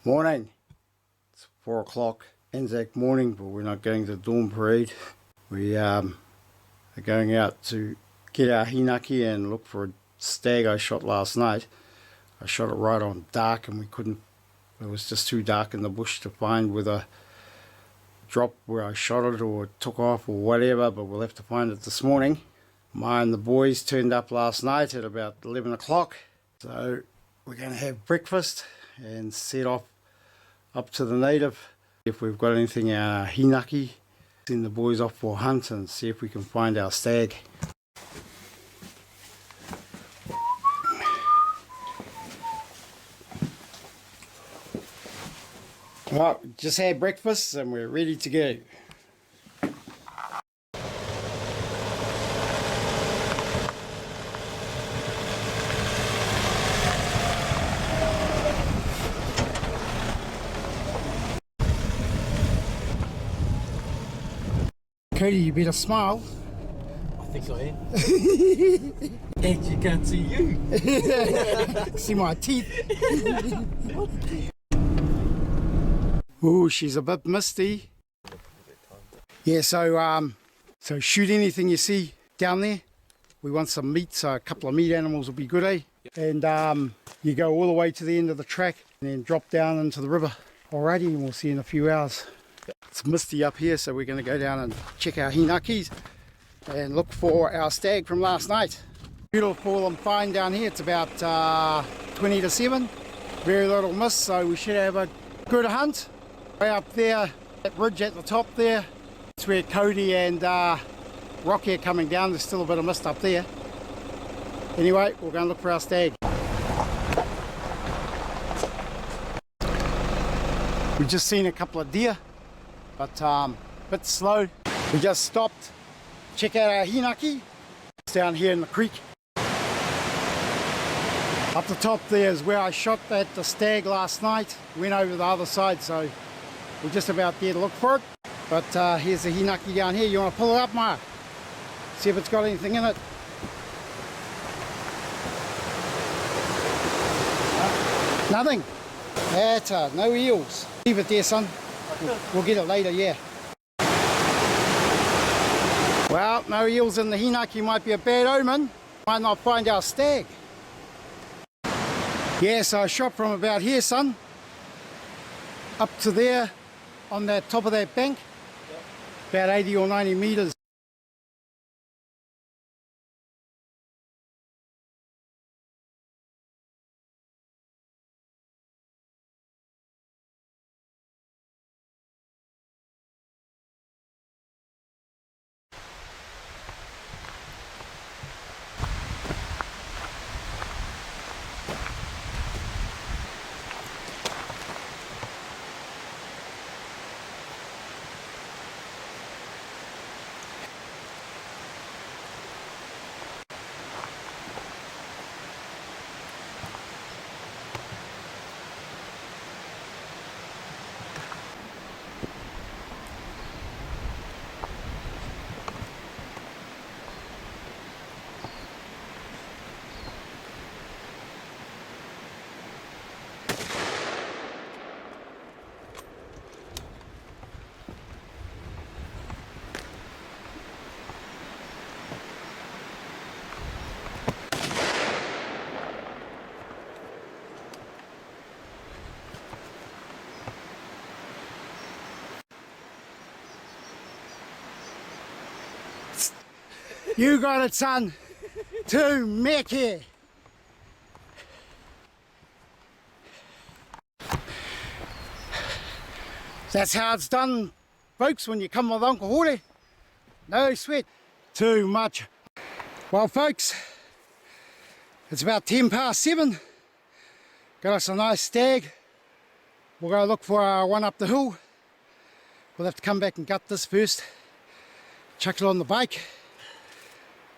Morning. It's 4 o'clock, Anzac morning, but we're not going to the dawn parade. We are going out to get our hinaki and look for a stag I shot last night. I shot it right on dark and we couldn't, it was just too dark in the bush to find whether drop where I shot it or it took off or whatever, but we'll have to find it this morning. My and the boys turned up last night at about 11 o'clock, so we're going to have breakfast and set off up to the native. If we've got anything in our hinaki, send the boys off for a hunt and see if we can find our stag. Right, just had breakfast and we're ready to go. Cody, you better smile. I think I am. Actually can't see you. See my teeth. Oh, she's a bit misty. Yeah, so shoot anything you see down there. We want some meat, so a couple of meat animals will be good, eh? Yep. And you go all the way to the end of the track and then drop down into the river. Alrighty, and we'll see you in a few hours. It's misty up here, so we're going to go down and check our hinakis and look for our stag from last night. Beautiful and fine down here. It's about 20 to 7. Very little mist, so we should have a good hunt. Way up there, that ridge at the top there, that's where Cody and Rocky are coming down. There's still a bit of mist up there. Anyway, we're going to look for our stag. We've just seen a couple of deer, but a bit slow. We just stopped, check out our hinaki. It's down here in the creek. Up the top there is where I shot the stag last night. Went over the other side, so we're just about there to look for it. But here's the hinaki down here. You want to pull it up, Maya? See if it's got anything in it. Nothing. That's no eels. Leave it there, son. We'll get it later, yeah. Well, no eels in the hinaki might be a bad omen. Might not find our stag. Yeah, so I shot from about here, son. Up to there on that top of that bank. Yep. About 80 or 90 meters. You got it, son. To Mickey. That's how it's done, folks, when you come with Uncle Hore. No sweat. Too much. Well, folks, it's about 10 past 7. Got us a nice stag. We'll go look for one up the hill. We'll have to come back and gut this first. Chuck it on the bike.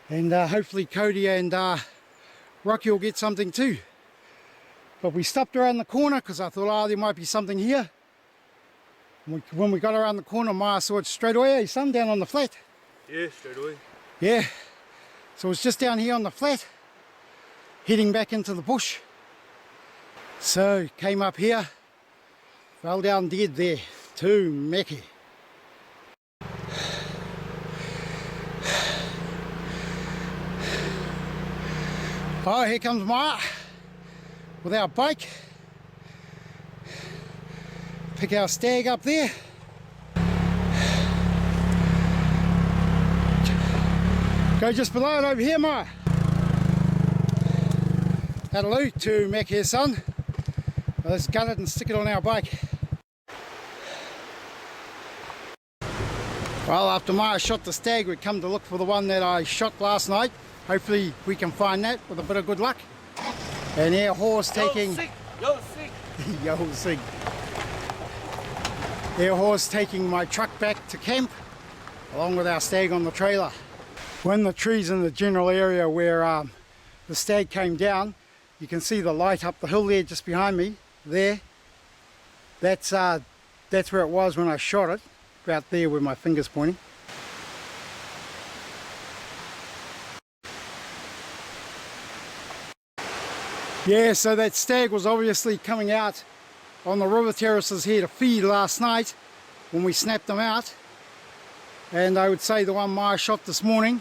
And hopefully Cody and Rocky will get something too. But we stopped around the corner because I thought, oh, there might be something here. When we got around the corner, Maya saw it straight away, son, down on the flat. Yeah, straight away. Yeah. So it's just down here on the flat, heading back into the bush. So came up here, Fell down dead there. Too mecky. Oh, here comes Maya with our bike. Pick our stag up there. Go just below it over here, Maya. Hello to Mac here, son. Let's gut it and stick it on our bike. Well, after Maya shot the stag, we come to look for the one that I shot last night. Hopefully we can find that with a bit of good luck. And our horse taking... Yo, sick! Yo, sick. Our horse taking my truck back to camp, along with our stag on the trailer. When the trees in the general area where the stag came down, you can see the light up the hill there just behind me, there. That's where it was when I shot it, about there where my finger's pointing. Yeah, so that stag was obviously coming out on the river terraces here to feed last night when we snapped them out. And I would say the one Maya shot this morning,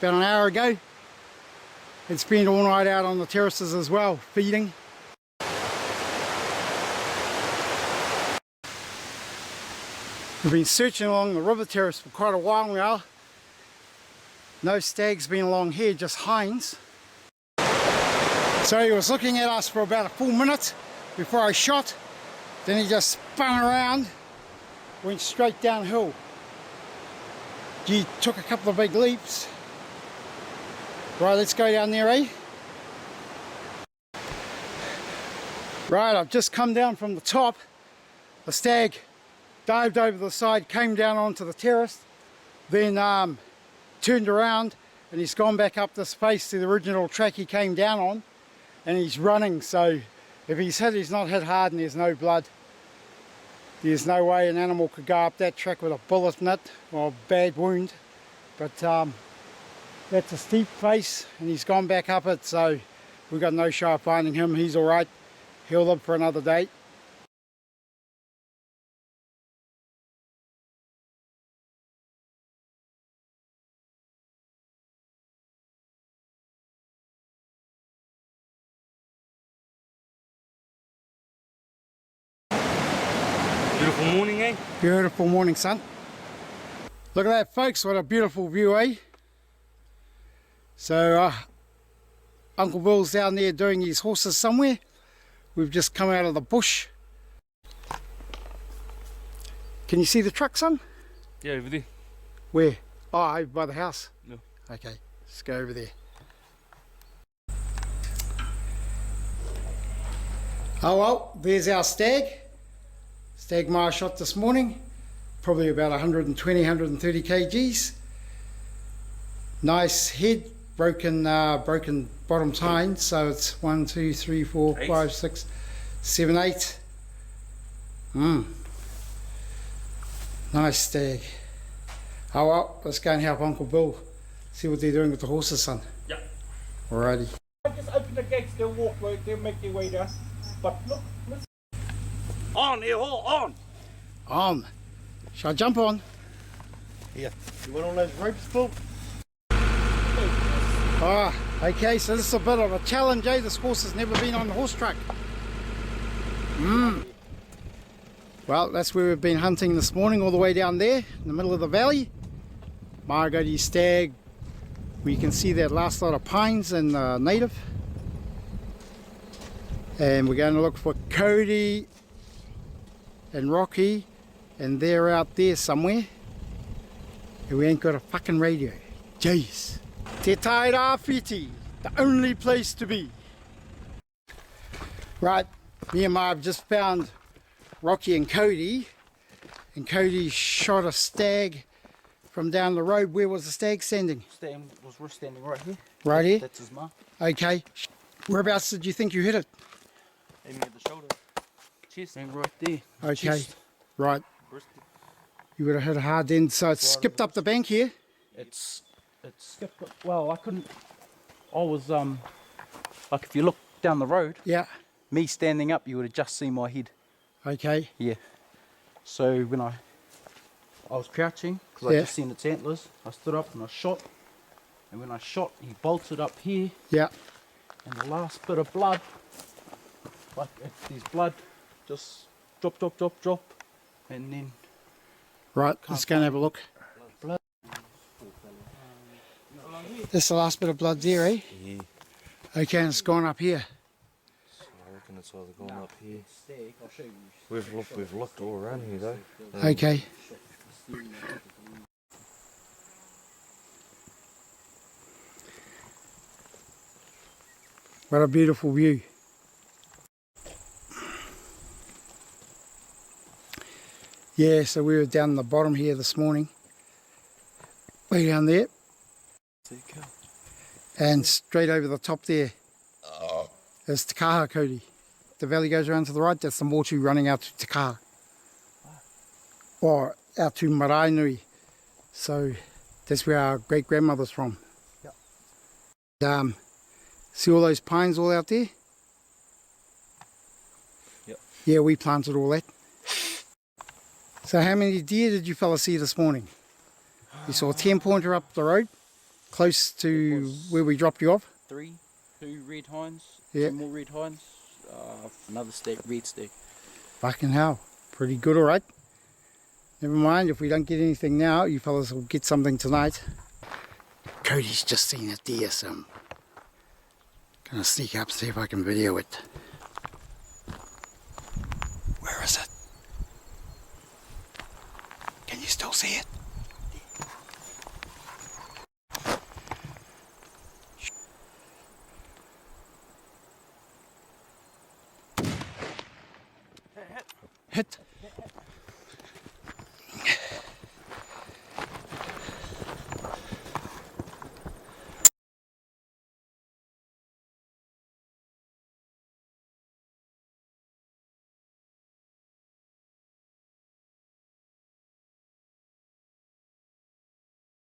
about an hour ago, it's been all night out on the terraces as well, feeding. We've been searching along the river terrace for quite a while now. No stags been along here, just hinds. So he was looking at us for about a full minute before I shot. Then he just spun around, went straight downhill. He took a couple of big leaps. Right, let's go down there, eh? Right, I've just come down from the top. The stag dived over the side, came down onto the terrace, then turned around, and he's gone back up this face to the original track he came down on, and he's running. So if he's hit, he's not hit hard and there's no blood. There's no way an animal could go up that track with a bullet in it or a bad wound. But that's a steep face and he's gone back up it, so we've got no show of finding him. He's alright. He'll live for another day. Beautiful morning, eh? Beautiful morning, son. Look at that, folks. What a beautiful view, eh? So Uncle Bill's down there doing his horses somewhere. We've just come out of the bush. Can you see the truck, son? Yeah, over there. Where? Oh, over by the house? No. Okay, let's go over there. Oh well, there's our stag. Stag Maya shot this morning. Probably about 120, 130 kgs. Nice head, broken bottom tine, so it's 1, 2, 3, 4, 5, 6, 7, 8. Nice stag. Oh well, let's go and help Uncle Bill see what they're doing with the horses, son. Yeah. Alrighty. Just open the gates, they'll walk, they'll make their way down. But look, let's... On, here, on! On. Shall I jump on? Here, you want all those ropes, Paul? Ah, okay, so this is a bit of a challenge, eh? This horse has never been on the horse track. Well, that's where we've been hunting this morning, all the way down there, in the middle of the valley. Margotty stag, where you can see that last lot of pines and native. And we're going to look for Cody and Rocky, and they're out there somewhere. And we ain't got a fucking radio. Jeez. Te Tairawhiti, the only place to be. Right, me and Ma have just found Rocky and Cody Cody shot a stag from down the road. Where was the stag standing? We're standing right here. Right here? That's his mark. Okay. Whereabouts did you think you hit it? Aiming at the shoulder. Chest. And right there. Okay, Chest. right. You would have hit it hard then. So it's skipped up the bank here? It's skipped. Well, I couldn't. I was like, if you look down the road, Yeah. me standing up, you would have just seen my head. Okay. Yeah. So when I was crouching, because Yeah. I just seen its antlers, I stood up and I shot. And when I shot, he bolted up here, Yeah. and the last bit of blood, like there's blood, just drop, and then Right, let's go and have a look. blood. That's the last bit of blood there, eh? Yeah. Okay, and it's gone up here. So I reckon it's either gone up here. Stag, I'll show you. We've looked all around here though. Okay. What a beautiful view. Yeah, so we were down the bottom here this morning. Way down there. And straight over the top there is Te Kaha, Cody. The valley goes around to the right, that's the Motu running out to Te Kaha. Or out to Maraenui. So that's where our great grandmother's from. Yep. See all those pines all out there? Yep. Yeah, we planted all that. So how many deer did you fellas see this morning? You saw a 10-pointer up the road, close to where we dropped you off? 3, 2 red hinds, Yeah. 2 more red hinds, another stag, red stag. Fucking hell, pretty good, alright. Never mind, if we don't get anything now, you fellas will get something tonight. Cody's just seen a deer, so I'm gonna sneak up, see if I can video it. Where is it? Can you still see it? Hit.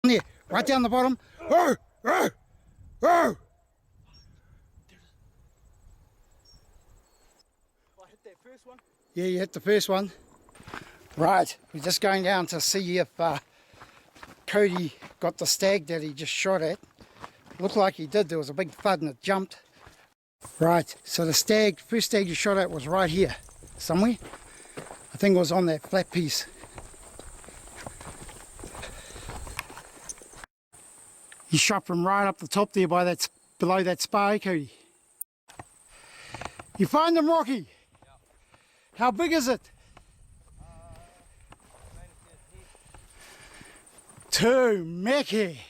There, right down the bottom. Oh, oh, oh. I hit that first one. Yeah, you hit the first one. Right, we're just going down to see if Cody got the stag that he just shot at. Looked like he did, there was a big thud and it jumped. Right, so the stag, first stag you shot at was right here, somewhere. I think it was on that flat piece. You shot from right up the top there by that, below that spar, eh, Cody? You find them, Rocky? Yeah. How big is it? Two Mickey.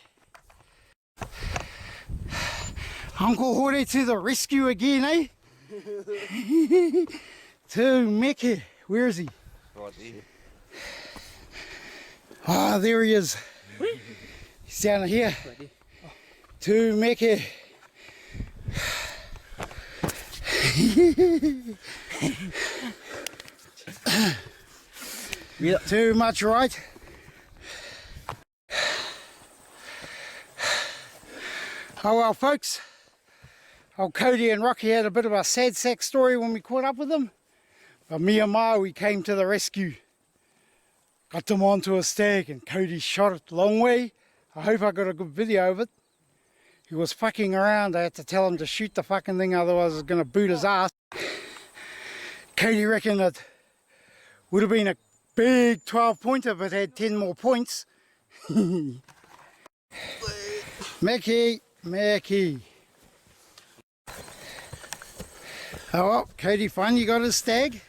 Uncle Hore to the rescue again, eh? Two Mickey. Where is he? Right there. Ah, there he is. He's down here. Two Mickey. Too much, right? Oh well, folks. Old Cody and Rocky had a bit of a sad sack story when we caught up with them. But me and Ma, we came to the rescue. Got them onto a stag and Cody shot it a long way. I hope I got a good video of it. He was fucking around. I had to tell him to shoot the fucking thing, otherwise I was going to boot his ass. Cody reckoned it would have been a big 12-pointer if it had 10 more points. Mickey, Mickey. Oh well, Cody finally got his stag.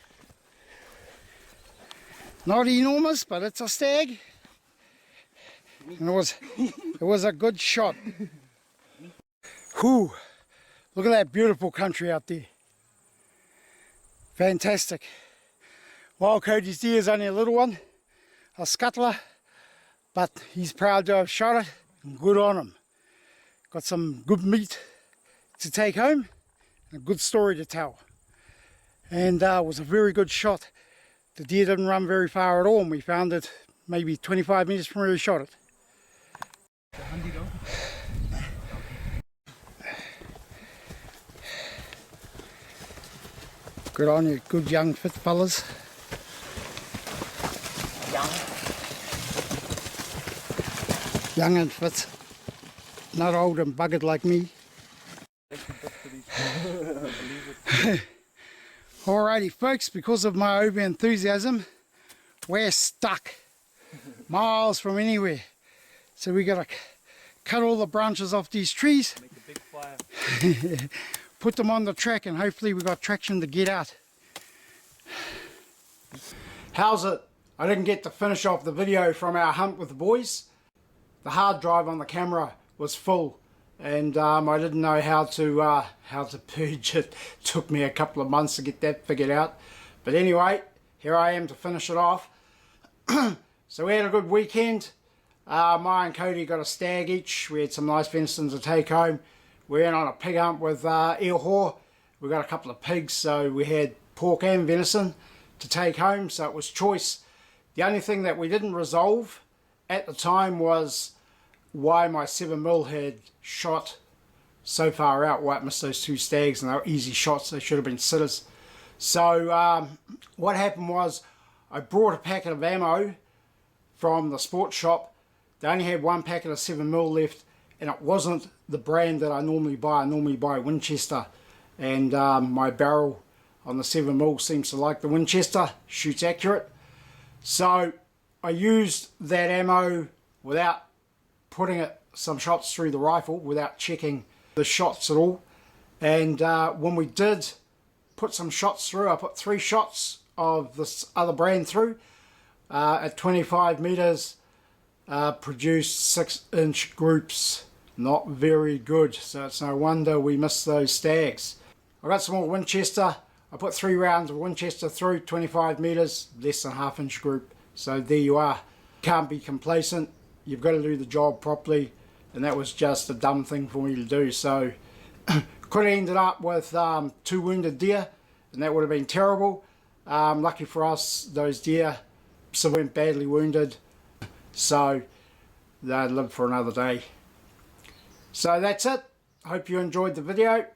Not enormous, but it's a stag. And it was a good shot. Whew, look at that beautiful country out there. Fantastic. While Cody's deer is only a little one, a scuttler, but he's proud to have shot it, and good on him. Got some good meat to take home, and a good story to tell. And it was a very good shot. The deer didn't run very far at all, and we found it maybe 25 minutes from where he shot it. Good on you, good young fit fellas. Young and fit. Not old and buggered like me. Alrighty folks, because of my over enthusiasm, we're stuck. Miles from anywhere. So we gotta cut all the branches off these trees. Make a big fire. Put them on the track and hopefully we got traction to get out. How's it? I didn't get to finish off the video from our hunt with the boys. The hard drive on the camera was full and I didn't know how to purge it. Took me a couple of months to get that figured out. But anyway, here I am to finish it off. So we had a good weekend. My and Cody got a stag each. We had some nice venison to take home. We went on a pig hunt with Earhaw. We got a couple of pigs, so we had pork and venison to take home, so it was choice. The only thing that we didn't resolve at the time was why my 7mm had shot so far out, why it missed those two stags, and they were easy shots. They should have been sitters. So what happened was I brought a packet of ammo from the sports shop. They only had one packet of 7mm left, and it wasn't the brand that I normally buy. I normally buy Winchester, and my barrel on the 7mm seems to like the Winchester, shoots accurate. So I used that ammo without putting some shots through the rifle, without checking the shots at all. And when we did put some shots through, I put 3 shots of this other brand through at 25 meters, produced 6-inch groups. Not very good, so it's no wonder we missed those stags. I got some more Winchester. I put 3 rounds of Winchester through 25 meters, less than half-inch group. So there you are. Can't be complacent. You've got to do the job properly, and that was just a dumb thing for me to do. So could have ended up with 2 wounded deer, and that would have been terrible. Lucky for us, those deer some went badly wounded, so they lived for another day. So that's it. Hope you enjoyed the video.